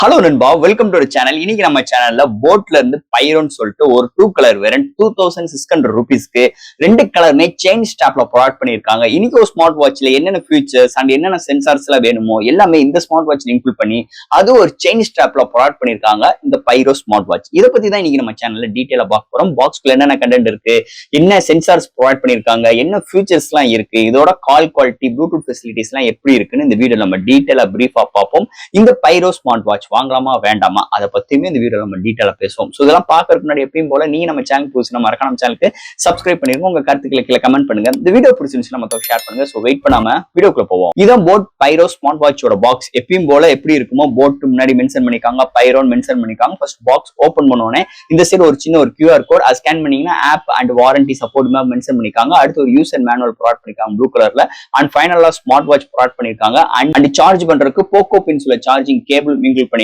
Hello நண்பா, welcome to channel. இன்னைக்கு நம்ம சேனல்ல போட்ல இருந்து பைரோன்னு சொல்லிட்டு ஒரு 2 கலர் வேரியன்ட் 2600 ரூபீஸ்க்கு 2 கலருமே செயின் ஸ்டாப்ல ப்ரொவைட் பண்ணிருக்காங்க. இன்னைக்கு ஒரு ஸ்மார்ட் வாட்ச்ல என்னென்ன ஃபீச்சர்ஸ் அண்ட் என்னென்ன சென்சார்ஸ் எல்லாம் வேணுமோ எல்லாமே இந்த ஸ்மார்ட் வாட்ச்ல இன்க்ளூட் பண்ணி அது ஒரு செயின் ஸ்டாப்ல ப்ரொவைட் பண்ணிருக்காங்க இந்த பைரோ ஸ்மார்ட் வாட்ச். இதை பத்தி தான் இன்னைக்கு நம்ம சேனல்ல டீடைலா பார்க்க போறோம். பாக்ஸ்க்குள்ள என்னென்ன கண்டென்ட் இருக்கு, என்ன சென்சார்ஸ் ப்ரொவைட் பண்ணிருக்காங்க, என்ன ஃபீச்சர்ஸ் எல்லாம் இருக்கு, இதோட கால் குவாலிட்டி, ப்ளூடூத் ஃபெசிலிட்டிஸ் எல்லாம் எப்படி இருக்குன்னு இந்த வீடியோ நம்ம டீடைலா பிரீஃபா பார்ப்போம். இந்த பைரோ ஸ்மார்ட் வாட்ச் வாங்கலாமா வேண்டாமா அதை பத்தியுமே இந்த வீடியோ நம்ம டீடைலா பேசுவோம். சோ இதெல்லாம் பாக்குறதுக்கு முன்னாடி எப்பயும் போல நீங்க நம்ம சேனல் புதுசுனா மறக்காம நம்ம சேனலுக்கு சப்ஸ்கிரைப் பண்ணிருங்க. உங்க கருத்துக்களை கீழே கமெண்ட் பண்ணுங்க. இந்த வீடியோ பிடிச்சிருந்துச்சுன்னா மத்தவங்க ஷேர் பண்ணுங்க. சோ வெயிட் பண்ணாம வீடியோக்குள்ள போவோம். இதான் போட் பைரோ ஸ்மார்ட் வாட்சோட பாக்ஸ். எப்பயும் போல எப்படி இருக்குமோ போட் முன்னாடி மென்ஷன் பண்ணிருக்காங்க, பைரோன்னு மென்ஷன் பண்ணிருக்காங்க. ஃபர்ஸ்ட் பாக்ஸ் ஓபன் பண்ணோனே இந்த சைடு ஒரு சின்ன ஒரு QR கோட் அதை ஸ்கேன் பண்ணீங்கன்னா app and warranty support mention பண்ணிருக்காங்க. அடுத்து ஒரு யூசர் மேனுவல் ப்ரொவைட் பண்ணிருக்காங்க ப்ளூ கலர்ல. அண்ட் ஃபைனலா ஸ்மார்ட் வாட்ச் ப்ரொவைட் பண்ணிருக்காங்க. அண்ட் சார்ஜ் பண்றதுக்கு போக்கோ பின்ஸ்ல சார்ஜிங் கேபிள் இன்க்ளூட் பண்ணிருக்காங்க.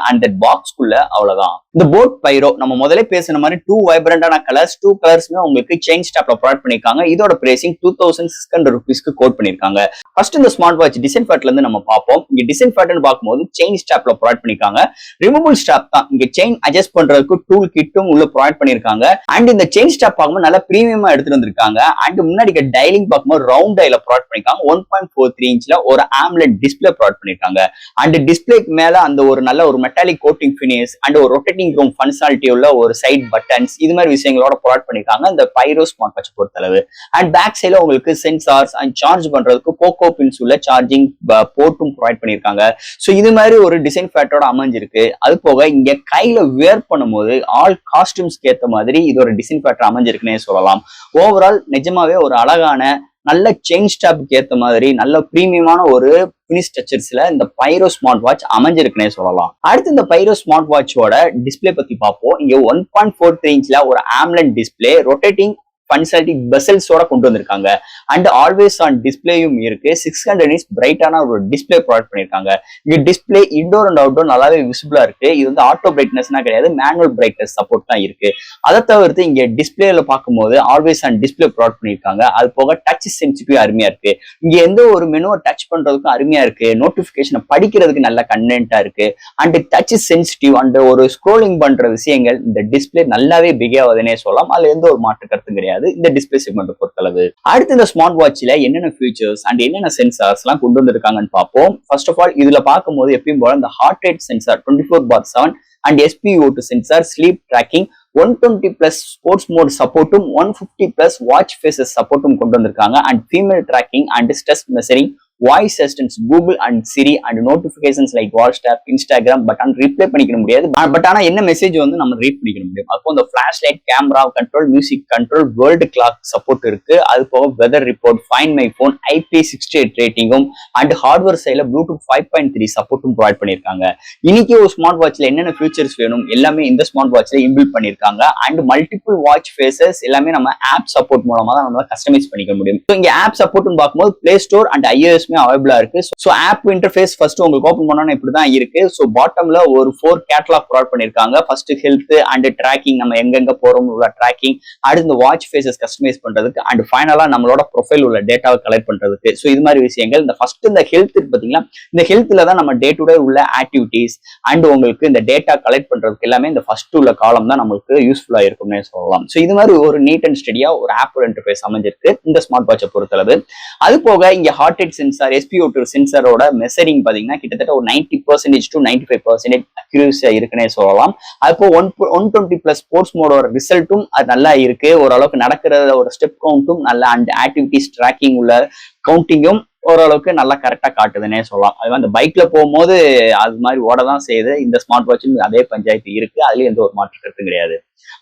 அண்ட் தட் பாக்ஸ்க்குள்ள அவ்வளவுதான். இந்த போட் பைரோ நம்ம முதல்ல பேசின மாதிரி 2 வைப்ரண்டான கலர்ஸ், 2 கலர்ஸ்மே உங்களுக்கு செயின் ஸ்டாப்ல ப்ரொவைட் பண்ணிருக்காங்க. இதோட பிரைசிங் 2600 ரூபீஸ்க்கு கோட் பண்ணிருக்காங்க. ஃபர்ஸ்ட் இந்த ஸ்மார்ட் வாட்ச் டிசைன் பேட்ல இருந்து நம்ம பார்ப்போம். இங்க டிசைன் பேட்னு பார்க்கும்போது செயின் ஸ்டாப்ல ப்ரொவைட் பண்ணிருக்காங்க. ரிமூவபிள் ஸ்டாப் தான். இங்க செயின் அட்ஜஸ்ட் பண்றதுக்கு டூல் கிட்டும் உள்ள ப்ரொவைட் பண்ணிருக்காங்க. அண்ட் இந்த செயின் ஸ்டாப் பார்க்கும்போது நல்ல பிரீமியமா எடுத்துட்டு வந்திருக்காங்க. அண்ட் முன்னாடி டைலிங் பார்க்கும்போது ரவுண்ட் டைல ப்ரொவைட் பண்ணிருக்காங்க. 1.43 இன்ச்ல ஒரு AMOLED டிஸ்பிளே ப்ரொவைட் பண்ணிருக்காங்க. அண்ட் டிஸ்பிளேக்கு மேல அந்த ஒரு நல்ல ஒரு மெட்டாலிக் கோட்டிங் ஃபினிஷ் அண்ட் ஒரு ரொட்டேட்டிங் ரூம் ஃபங்க்ஷனாலிட்டி உள்ள ஒரு சைட் பட்டன்ஸ் இது மாதிரி விஷயங்களோட ப்ரொவைட் பண்ணிருக்காங்க இந்த பைரோ ஸ்மார்ட் வாட்ச் பொறுத்தளவு. அண்ட் பேக் சைட்ல உங்களுக்கு சென்சார்ஸ் அண்ட் சார்ஜ் பண்றதுக்கு போக்கோ பின்ஸ் உள்ள சார்ஜிங் போர்ட்டும் ப்ரொவைட் பண்ணிருக்காங்க. சோ இது மாதிரி ஒரு டிசைன் ஃபேட்டோட அமைஞ்சிருக்கு. அது போக இங்க கையில வேர் பண்ணும்போது ஆல் காஸ்டியூம்ஸ்க்கு ஏத்த மாதிரி இது ஒரு டிசைன் ஃபேட்டர் அமைஞ்சிருக்குன்னே சொல்லலாம். ஓவரால் நிஜமாவே ஒரு அழகான நல்ல செயின் ஸ்டாப்க்கு ஏத்த மாதிரி நல்ல பிரீமியமான ஒரு பினிஷ் டச்சர்ஸ்ல இந்த பைரோ ஸ்மார்ட் வாட்ச் அமைஞ்சிருக்குன்னே சொல்லலாம். அடுத்து இந்த பைரோ ஸ்மார்ட் வாட்சோட டிஸ்பிளே பத்தி பார்ப்போம். இங்க 1.43 இன்ச்ல ஒரு AMOLED டிஸ்பிளே ரொட்டேட்டிங் ஃபங்க்ஷனாலிட்டி பெசல்ஸோட கொண்டு வந்திருக்காங்க. அண்ட் ஆல்வேஸ் ஆன் டிஸ்பிளேயும் இருக்கு. 600 nits பிரைட்டான ஒரு டிஸ்பிளே ப்ரொவைட் பண்ணிருக்காங்க. இங்க டிஸ்பிளே இன்டோர் அண்ட் அவுட்டோர் நல்லாவே விசிபிளா இருக்கு. இது வந்து ஆட்டோ பிரைட்னஸ்னா கிடையாது, மேனுவல் பிரைட்னஸ் சப்போர்ட் தான் இருக்கு. அதை தவிர்த்து இங்க டிஸ்பிளேல பார்க்கும்போது ஆல்வேஸ் ஆன் டிஸ்பிளே ப்ரொவைட் பண்ணிருக்காங்க. அது போக டச் சென்சிட்டிவ் அருமையா இருக்கு. இங்க எந்த ஒரு மெனுவை டச் பண்றதுக்கும் அருமையா இருக்கு. நோட்டிபிகேஷனை படிக்கிறதுக்கு நல்ல கன்வென்ட்டா இருக்கு. அண்ட் டச் சென்சிட்டிவ் அண்ட் ஒரு ஸ்க்ரோலிங் பண்ற விஷயங்கள் இந்த டிஸ்பிளே நல்லாவே பிகே ஆகுதுன்னே சொல்லலாம். அதுல எந்த ஒரு மாற்று கருத்தும் கிடையாது இந்த டிஸ்பிளே செக்மெண்ட் பொறுத்தளவு. அடுத்து இந்த ஸ்மார்ட் வாட்ச்ல என்னென்ன ஃபீச்சர்ஸ் அண்ட் என்னென்ன சென்சார்ஸ் எல்லாம் கொண்டு வந்திருக்காங்கன்னு பார்ப்போம். ஃபர்ஸ்ட் ஆஃப் ஆல் இதுல பார்க்கும்போது எப்பயும் போல இந்த heart rate sensor 24/7 and SpO2 sensor, sleep tracking, 120+ sports mode சப்போர்ட்டும் 150+ வாட்ச் ஃபேசஸ் சப்போர்ட்டும் கொண்டு வந்திருக்காங்க. And female tracking and stress measuring, voice assistance Google and Siri and notifications like WhatsApp, Instagram but ஆனா ரிப்ளை பண்ணிக்க முடியாது. பட் ஆனா என்ன message வந்து நம்ம ரீட் பண்ணிக்க முடியும். அப்போ இந்த flash light, camera control, music control, world clock support இருக்கு. அது போக weather report, find my phone, IP68 ரேட்டிங்கும் அண்ட் ஹார்ட்வேர் சைட்ல ப்ளூடூத் 5.3 சப்போர்ட்டும் ப்ரொவைட் பண்ணிருக்காங்க. இன்னைக்கு ஒரு ஸ்மார்ட் வாட்ச்ல என்னென்ன ஃபீச்சர்ஸ் வேணும் எல்லாமே இந்த ஸ்மார்ட் வாட்ச்ல இன்பில்ட் பண்ணிருக்காங்க. அண்ட் மல்டிபிள் வாட்ச் ஃபேசஸ் எல்லாமே நம்ம ஆப் சப்போர்ட் மூலமா தான் நம்ம கஸ்டமைஸ் பண்ணிக்க முடியும். இங்க ஆப் சப்போர்ட்னு பார்க்கும்போது பிளே ஸ்டோர் அண்ட் iOS அவைலபிளா இருக்கு. சோ ஆப் இன்டர்ஃபேஸ் ஃபர்ஸ்ட் உங்களுக்கு ஓபன் பண்ணனும் இப்படிதான் இருக்கு. சோ பாட்டம்ல ஒரு 4 கேட்டலாக் ப்ரொவைட் பண்ணிருக்காங்க. ஃபர்ஸ்ட் ஹெல்த் அண்ட் ட்ராக்கிங், நம்ம எங்கெங்க போறோம் உள்ள ட்ராக்கிங், அடுத்து இந்த வாட்ச் ஃபேசஸ் கஸ்டமைஸ் பண்றதுக்கு அண்ட் ஃபைனலா நம்மளோட ப்ரொஃபைல் உள்ள டேட்டாவை கலெக்ட் பண்றதுக்கு. சோ இது மாதிரி விஷயங்கள் இந்த ஃபர்ஸ்ட் இந்த ஹெல்த் பாத்தீங்கன்னா இந்த ஹெல்த்ல தான் நம்ம டே டு டே உள்ள ஆக்டிவிட்டிஸ் அண்ட் உங்களுக்கு இந்த டேட்டா கலெக்ட் பண்றதுக்கு எல்லாமே இந்த ஃபர்ஸ்ட் உள்ள காலம் தான் நமக்கு யூஸ்ஃபுல்லா இருக்கும்னு சொல்லலாம். சோ இது மாதிரி ஒரு நீட் அண்ட் ஸ்டடியா ஒரு ஆப் இன்டர்ஃபேஸ் அமைஞ்சிருக்கு இந்த ஸ்மார்ட் வாட்சை பொறுத்தளவு. அது போக இங்க ஹார்ட் ரேட் சென்சார், SpO2 சென்சாரோட மெஷரிங் பாத்தீங்கன்னா கிட்டத்தட்ட ஒரு 90% to 95% அக்யூரஸியா இருக்குன்னே சொல்லலாம். அப்போ 120+ ஸ்போர்ட்ஸ் மோடோட ரிசல்ட்டும் அது நல்லா இருக்கு. ஓரளவுக்கு நடக்கிற ஒரு ஸ்டெப் கவுண்ட்டும் நல்ல அண்ட் ஆக்டிவிட்டிஸ் ட்ராக்கிங் உள்ள கவுண்டிங்கும் ஓரளவுக்கு நல்லா கரெக்டா காட்டுதுன்னே சொல்லலாம். அது அந்த பைக்ல போகும்போது அது மாதிரி ஓடதான் செய்யுது. இந்த ஸ்மார்ட் வாட்சும் அதே பஞ்சாயத்து இருக்கு. அதுல எந்த ஒரு மாற்று கருத்தும் கிடையாது.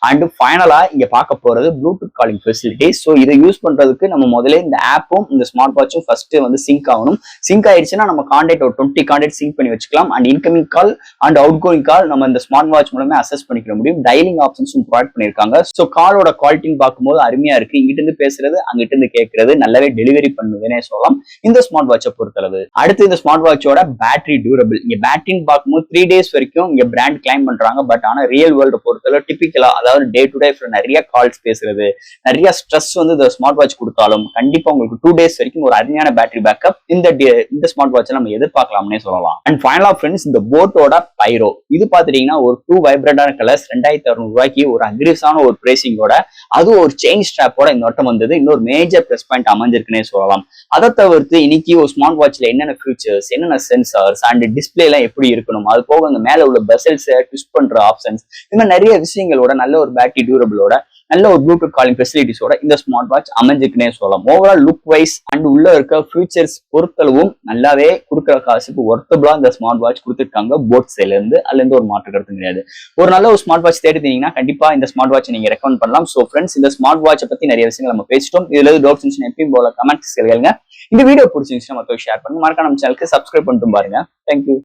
அண்ட் ஃபைனலா இங்க பார்க்க போறது ப்ளூடூத் காலிங் ஃபெசிலிட்டி. ஸோ இதை யூஸ் பண்றதுக்கு நம்ம முதல்ல இந்த ஆப்பும் இந்த ஸ்மார்ட் வாட்சும் ஃபர்ஸ்ட் வந்து சிங்க் ஆகணும். சிங்க் ஆயிடுச்சுன்னா நம்ம கான்டாக்ட் ஒரு 20 கான்டாக்ட் சிங்க் பண்ணி வச்சுக்கலாம். And incoming call and outgoing call நம்ம இந்த ஸ்மார்ட் வாட்ச் மூலமே அசஸ் பண்ணிக்க முடியும். டைலிங் ஆப்ஷன்ஸும் ப்ரொவைட் பண்ணிருக்காங்க. ஸோ காலோட குவாலிட்டின்னு பார்க்கும்போது அருமையா இருக்கு. இங்கிட்ட இருந்து பேசுறது அங்கிட்ட இருந்து கேட்கறது நல்லாவே டெலிவரி பண்ணுதுன்னே சொல்லலாம். இந்த இந்த ஸ்மார்ட் வாட்சை பொறுத்தளவு. அடுத்து இந்த ஸ்மார்ட் வாட்சோட பேட்டரி டியூரபிள். இங்க பேட்டரின்னு பார்க்கும்போது 3 days வரைக்கும் இங்க பிராண்ட் கிளைம் பண்றாங்க. பட் ஆனா ரியல் வேர்ல்டு பொறுத்தளவு டிபிக்கலா, அதாவது டே டு டே நிறைய கால்ஸ் பேசுறது, நிறைய ஸ்ட்ரெஸ் வந்து இந்த ஸ்மார்ட் வாட்ச் கொடுத்தாலும் கண்டிப்பா உங்களுக்கு 2 days வரைக்கும் ஒரு அருமையான பேட்டரி பேக்கப் இந்த ஸ்மார்ட் வாட்ச்ல நம்ம எதிர்பார்க்கலாம்னே சொல்லலாம். அண்ட் ஃபைனலா ஃப்ரெண்ட்ஸ், இந்த போட்டோட பைரோ இது பாத்துட்டீங்கன்னா ஒரு 2 வைப்ரண்டான கலர்ஸ் 2600 ரூபாய்க்கு ஒரு அக்ரிவ்ஸான ஒரு பிரைசிங்கோட, அது ஒரு செயின் ஸ்ட்ராப்போட இந்த வட்டம் வந்தது இன்னொரு மேஜர் பிளஸ் பாயிண்ட் அமைஞ்சிருக்குன்னே சொல்லலாம். அதை தவிர்த்து இன்னைக்கு ஒரு ஸ்மார்ட் வாட்ச்ல என்னென்ன ஃபியூச்சர்ஸ், என்னென்ன சென்சார்ஸ் அண்ட் டிஸ்பிளே எல்லாம் எப்படி இருக்கணும், அது போக அந்த மேல உள்ள பெசல்ஸ் ட்விஸ்ட் பண்ற ஆப்ஷன்ஸ், இந்த மாதிரி நிறைய விஷயங்களோட நல்ல ஒரு பேட்டரி டியூரபிளோட நல்ல ஒரு ப்ளூடூத் காலிங் ஃபெசிலிட்டிஸோட இந்த ஸ்மார்ட் வாட்ச் அமைஞ்சுக்குன்னே சொல்லலாம். ஓவரால் லுக் வைஸ் அண்ட் உள்ள இருக்க ஃபியூச்சர்ஸ் பொறுத்தளவும் நல்லாவே கொடுக்குற காசுக்கு ஒர்த்தபிளா இந்த ஸ்மார்ட் வாட்ச் கொடுத்துருக்காங்க போட் சைட்ல இருந்து. அதுல இருந்து ஒரு மாற்று கருத்து கிடையாது. ஒரு நல்ல ஒரு ஸ்மார்ட் வாட்ச் தேடித்தீங்கன்னா கண்டிப்பா இந்த ஸ்மார்ட் வாட்ச் நீங்க ரெக்கமெண்ட் பண்ணலாம். சோ ஃப்ரெண்ட்ஸ், இந்த ஸ்மார்ட் வாட்சை பத்தி நிறைய விஷயங்கள் நம்ம பேசிட்டோம். இதுல டவுட்ஸ் இருந்துச்சுன்னா எப்பயும் போல கமெண்ட்ஸ் கேளுங்க. இந்த வீடியோ பிடிச்சிருந்துச்சுன்னா மற்றவங்க ஷேர் பண்ணுங்க. மறக்காம நம்ம சேனலுக்கு சப்ஸ்கிரைப் பண்ணிட்டு பாருங்க. தேங்க்யூ.